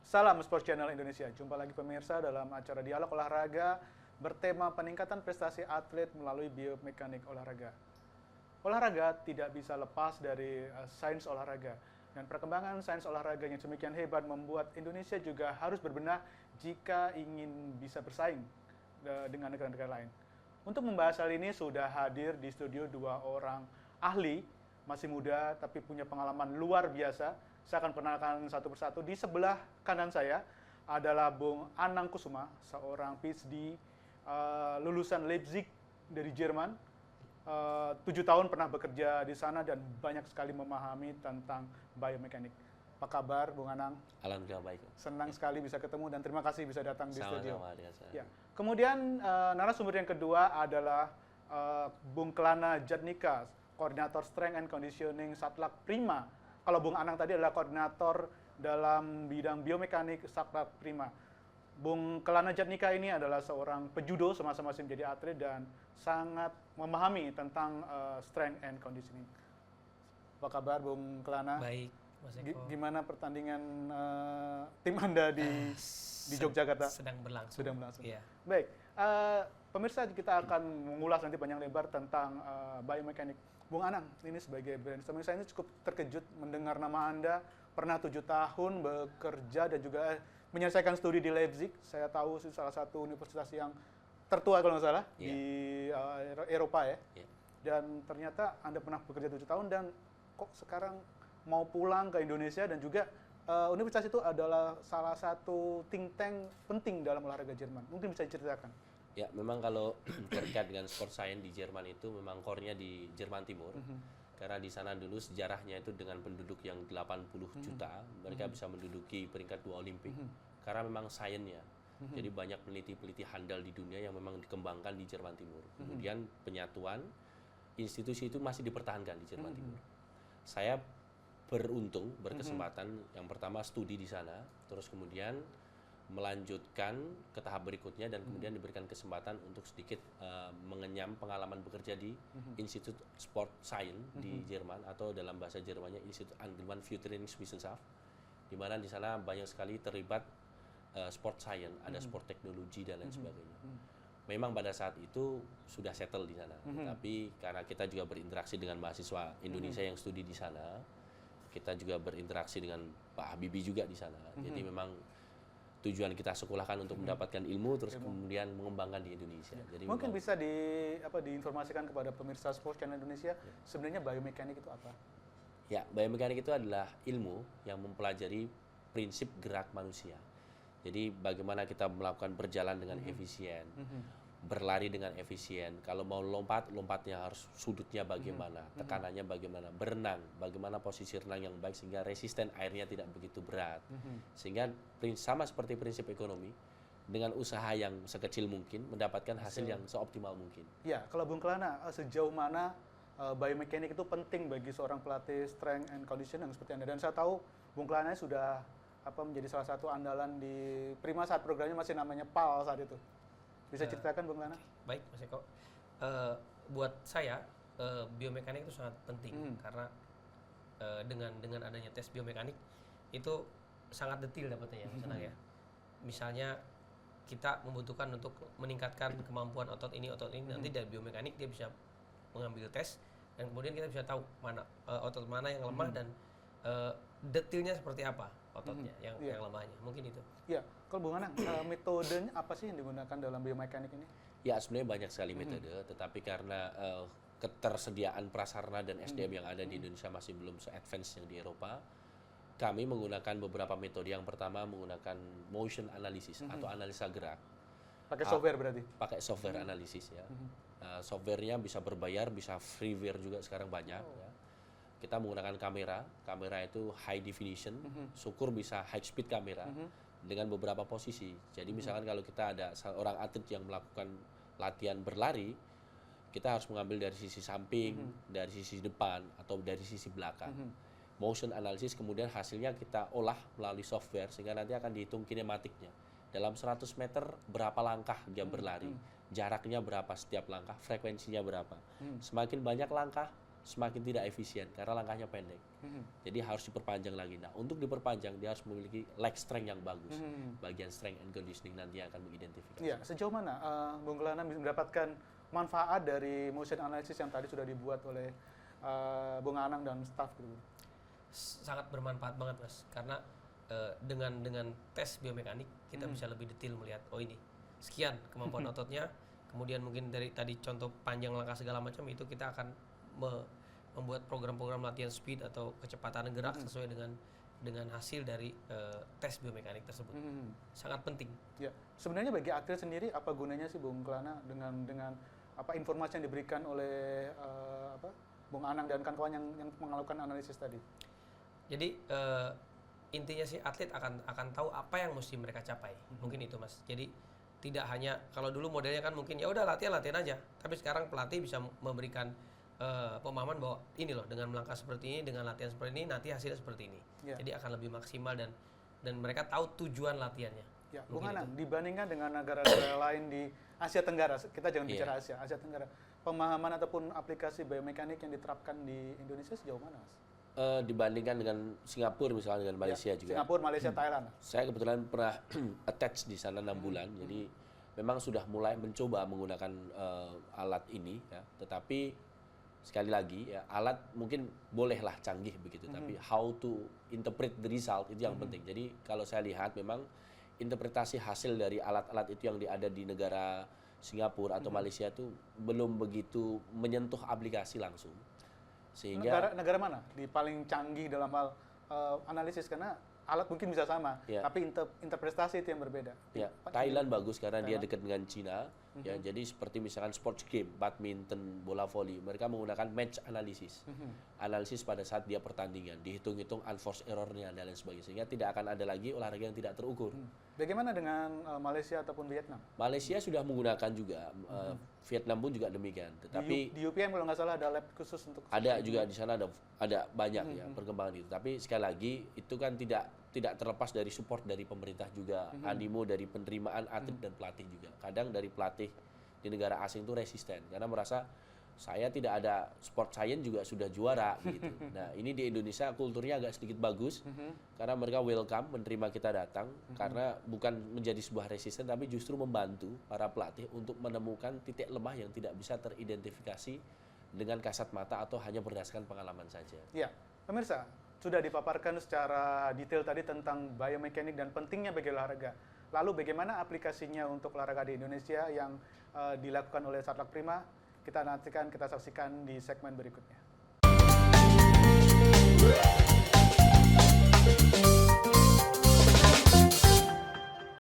Salam Sport Channel Indonesia. Jumpa lagi pemirsa dalam acara Dialog Olahraga bertema peningkatan prestasi atlet melalui biomekanik olahraga. Olahraga tidak bisa lepas dari sains olahraga. Dan perkembangan sains olahraga yang demikian hebat membuat Indonesia juga harus berbenah jika ingin bisa bersaing dengan negara-negara lain. Untuk membahas hal ini sudah hadir di studio dua orang ahli, masih muda tapi punya pengalaman luar biasa. Saya akan perkenalkan satu persatu. Di sebelah kanan saya adalah Bung Anang Kusuma, seorang PhD lulusan Leipzig dari Jerman. 7 tahun pernah bekerja di sana dan banyak sekali memahami tentang biomekanik. Apa kabar, Bung Anang? Alhamdulillah baik. Senang sekali bisa ketemu dan terima kasih bisa datang di studio. Sama-sama. Ya. Kemudian narasumber yang kedua adalah Bung Kelana Jatnika, koordinator Strength and Conditioning Satlak Prima. Kalau Bung Anang tadi adalah koordinator dalam bidang biomekanik Satlak Prima. Bung Kelana Jatnika ini adalah seorang pejudo semasa masih menjadi atlet dan sangat memahami tentang strength and conditioning. Apa kabar, Bung Kelana? Baik, Mas Eko. Gimana pertandingan tim Anda di Yogyakarta? Sedang berlangsung. Sedang berlangsung. Iya. Baik, pemirsa kita akan mengulas nanti panjang lebar tentang biomekanik. Bung Anang, ini sebagai brainstorming, saya ini cukup terkejut mendengar nama Anda pernah 7 tahun bekerja dan juga menyelesaikan studi di Leipzig. Saya tahu itu salah satu universitas yang tertua kalau nggak salah di Eropa ya. Yeah. Dan ternyata Anda pernah bekerja 7 tahun dan kok sekarang mau pulang ke Indonesia dan juga universitas itu adalah salah satu think tank penting dalam olahraga Jerman. Mungkin bisa diceritakan. Ya, memang kalau terkait dengan sport science di Jerman itu memang core-nya di Jerman Timur. Karena di sana dulu sejarahnya itu dengan penduduk yang 80 juta, mereka bisa menduduki peringkat 2 Olimpik. Karena memang sainsnya. Jadi banyak peneliti-peneliti handal di dunia yang memang dikembangkan di Jerman Timur. Kemudian penyatuan institusi itu masih dipertahankan di Jerman Timur. Saya beruntung, berkesempatan yang pertama studi di sana, terus kemudian melanjutkan ke tahap berikutnya dan kemudian diberikan kesempatan untuk sedikit mengenyam pengalaman bekerja di Institut Sport Science di Jerman, atau dalam bahasa Jermannya Institut Allgemeine Führungswissenschaft, di mana di sana banyak sekali terlibat sport science, ada sport teknologi dan lain sebagainya. Memang pada saat itu sudah settle di sana, tapi karena kita juga berinteraksi dengan mahasiswa Indonesia yang studi di sana, kita juga berinteraksi dengan Pak Habibie juga di sana. Jadi memang tujuan kita sekolahkan untuk mendapatkan ilmu, terus kemudian mengembangkan di Indonesia. Jadi mungkin bisa diinformasikan kepada pemirsa Sport Channel Indonesia, sebenarnya biomekanik itu apa? Ya, biomekanik itu adalah ilmu yang mempelajari prinsip gerak manusia. Jadi bagaimana kita melakukan berjalan dengan efisien, berlari dengan efisien. Kalau mau lompat, lompatnya harus sudutnya bagaimana, tekanannya bagaimana, berenang, bagaimana posisi renang yang baik sehingga resisten airnya tidak begitu berat. Sehingga sama seperti prinsip ekonomi, dengan usaha yang sekecil mungkin mendapatkan hasil yang seoptimal mungkin. Ya, kalau Bung Kelana, sejauh mana biomekanik itu penting bagi seorang pelatih strength and conditioning seperti Anda? Dan saya tahu Bung Kelana sudah menjadi salah satu andalan di Prima saat programnya masih namanya PAL saat itu. Bisa ceritakan, Bung Lana? Baik, Mas Eko. Buat saya biomekanik itu sangat penting karena dengan adanya tes biomekanik itu sangat detail dapatnya ya, Mas Anang ya. Misalnya kita membutuhkan untuk meningkatkan kemampuan otot ini, nanti dari biomekanik dia bisa mengambil tes dan kemudian kita bisa tahu mana otot mana yang lemah dan detailnya seperti apa ototnya yang lemahnya. Mungkin itu. Iya. Kalau Bung Anang, metodenya apa sih yang digunakan dalam biomekanik ini? Ya, sebenarnya banyak sekali metode, tetapi karena ketersediaan prasarana dan SDM yang ada di Indonesia masih belum se-advance yang di Eropa, kami menggunakan beberapa metode. Yang pertama menggunakan motion analysis atau analisa gerak. Pakai software berarti? Pakai software analisis ya. Softwarenya bisa berbayar, bisa freeware juga sekarang banyak. Ya. Kita menggunakan kamera itu high definition, syukur bisa high speed kamera dengan beberapa posisi. Jadi misalkan kalau kita ada seorang atlet yang melakukan latihan berlari, kita harus mengambil dari sisi samping, dari sisi depan, atau dari sisi belakang. Motion analysis kemudian hasilnya kita olah melalui software sehingga nanti akan dihitung kinematiknya. Dalam 100 meter berapa langkah dia berlari, jaraknya berapa setiap langkah, frekuensinya berapa. Semakin banyak langkah, semakin tidak efisien karena langkahnya pendek. Jadi harus diperpanjang lagi. Nah, untuk diperpanjang dia harus memiliki leg strength yang bagus. Bagian strength and conditioning nanti akan mengidentifikasi. Iya, sejauh mana Bung Kelana bisa mendapatkan manfaat dari motion analysis yang tadi sudah dibuat oleh Bung Anang dan staff gitu? Sangat bermanfaat banget, Mas, karena dengan tes biomekanik kita bisa lebih detail melihat, oh ini sekian kemampuan ototnya, kemudian mungkin dari tadi contoh panjang langkah segala macam itu kita akan membuat program-program latihan speed atau kecepatan gerak sesuai dengan hasil dari tes biomekanik tersebut. Sangat penting. Ya, sebenarnya bagi atlet sendiri apa gunanya sih Bung Kelana dengan apa informasi yang diberikan oleh Bung Anang dan kawan-kawan yang melakukan analisis tadi? Jadi intinya sih atlet akan tahu apa yang mesti mereka capai. Mungkin itu, Mas. Jadi tidak hanya kalau dulu modelnya kan mungkin ya udah latihan aja. Tapi sekarang pelatih bisa memberikan pemahaman bahwa ini loh dengan melangkah seperti ini, dengan latihan seperti ini nanti hasilnya seperti ini. Ya. Jadi akan lebih maksimal dan mereka tahu tujuan latihannya. Ya, Bung Anang, dibandingkan dengan negara-negara lain di Asia Tenggara, kita jangan bicara Asia Tenggara, pemahaman ataupun aplikasi biomekanik yang diterapkan di Indonesia sejauh mana, Mas? Dibandingkan dengan Singapura misalnya, dengan Malaysia juga. Singapura, Malaysia, Thailand. Saya kebetulan pernah attach di sana 6 bulan, jadi memang sudah mulai mencoba menggunakan alat ini, ya. Tetapi sekali lagi, ya, alat mungkin bolehlah canggih begitu, tapi how to interpret the result itu yang penting. Jadi kalau saya lihat memang interpretasi hasil dari alat-alat itu yang ada di negara Singapura atau Malaysia itu belum begitu menyentuh aplikasi langsung. Sehingga negara mana di paling canggih dalam hal analisis, karena alat mungkin bisa sama, tapi interpretasi itu yang berbeda. Ya, Thailand bagus karena dia dekat dengan Cina. Ya, jadi seperti misalkan sports game, badminton, bola voli, mereka menggunakan match analysis. Analisis pada saat dia pertandingan, dihitung-hitung unforced error-nya dan lain sebagainya. Sehingga tidak akan ada lagi olahraga yang tidak terukur. Bagaimana dengan Malaysia ataupun Vietnam? Malaysia sudah menggunakan juga, Vietnam pun juga demikian. Tetapi di UPM kalau nggak salah ada lab khusus untuk ada juga di sana ada banyak ya perkembangan itu. Tapi sekali lagi itu kan tidak terlepas dari support dari pemerintah juga, animo dari penerimaan atlet dan pelatih juga. Kadang dari pelatih di negara asing itu resisten karena merasa saya tidak ada sport science juga sudah juara gitu. Nah, ini di Indonesia kulturnya agak sedikit bagus karena mereka welcome menerima kita datang karena bukan menjadi sebuah resisten tapi justru membantu para pelatih untuk menemukan titik lemah yang tidak bisa teridentifikasi dengan kasat mata atau hanya berdasarkan pengalaman saja. Ya, pemirsa, sudah dipaparkan secara detail tadi tentang biomekanik dan pentingnya bagi olahraga. Lalu bagaimana aplikasinya untuk olahraga di Indonesia yang dilakukan oleh Satlak Prima? Kita saksikan di segmen berikutnya.